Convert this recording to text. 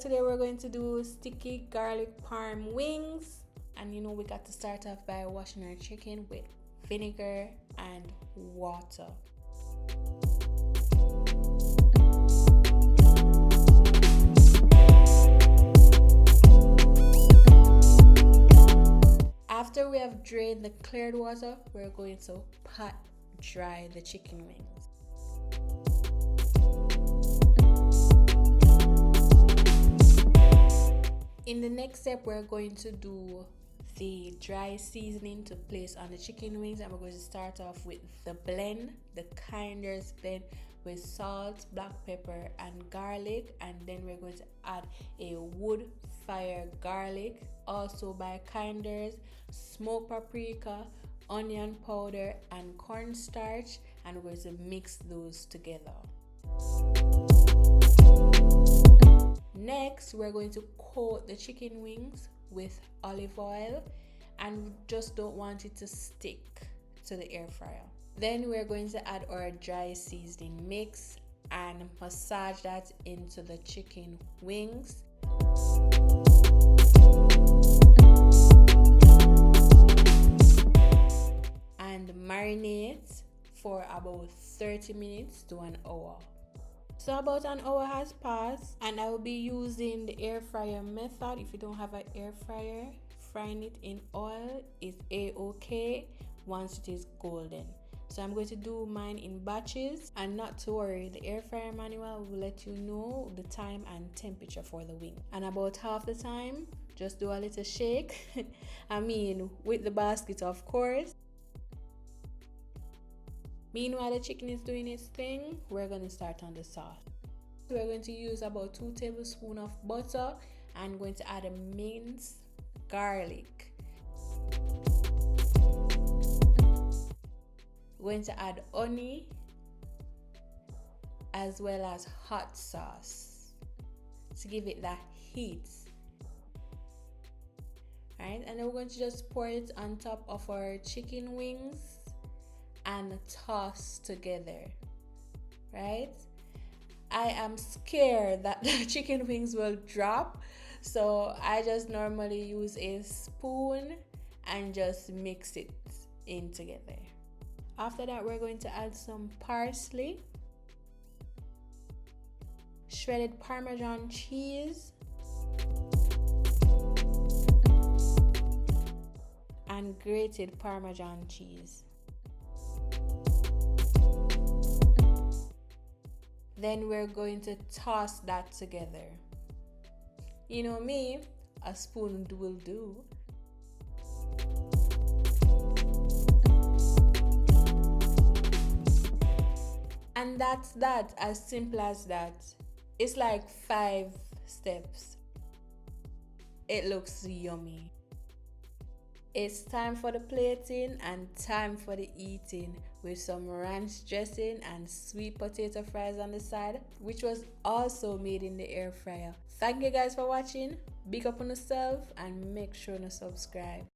today we're going to do sticky garlic parm wings, and you know we got to start off by washing our chicken with vinegar and water. After we have drained the cleared water, we're going to pat dry the chicken wings. In the next step, we're going to do the dry seasoning to place on the chicken wings, and we're going to start off with the blend, the Kinder's blend with salt, black pepper and garlic, and then we're going to add a wood fire garlic, also by Kinder's, smoked paprika, onion powder and cornstarch, and we're going to mix those together. Next, we're going to coat the chicken wings with olive oil, and we just don't want it to stick to the air fryer. Then we're going to add our dry seasoning mix and massage that into the chicken wings. And marinate for about 30 minutes to an hour. So about an hour has passed, and I will be using the air fryer method. If you don't have an air fryer, frying it in oil is a-okay once it is golden. So I'm going to do mine in batches, and not to worry, the air fryer manual will let you know the time and temperature for the wing. And about half the time, just do a little shake. I mean, with the basket, of course. Meanwhile, the chicken is doing its thing, we're going to start on the sauce. We're going to use about 2 tablespoons of butter and going to add a minced garlic. We're going to add honey as well as hot sauce to give it that heat. Alright, and then we're going to just pour it on top of our chicken wings and toss together. Right, I am scared that the chicken wings will drop, so I just normally use a spoon and just mix it in together. After that, we're going to add some parsley, shredded Parmesan cheese, and grated Parmesan cheese. Then we're going to toss that together. You know me, a spoon will do. And that's that, as simple as that. It's like 5 steps. It looks yummy. It's time for the plating and time for the eating, with some ranch dressing and sweet potato fries on the side, which was also made in the air fryer. Thank you guys for watching. Big up on yourself and make sure to subscribe.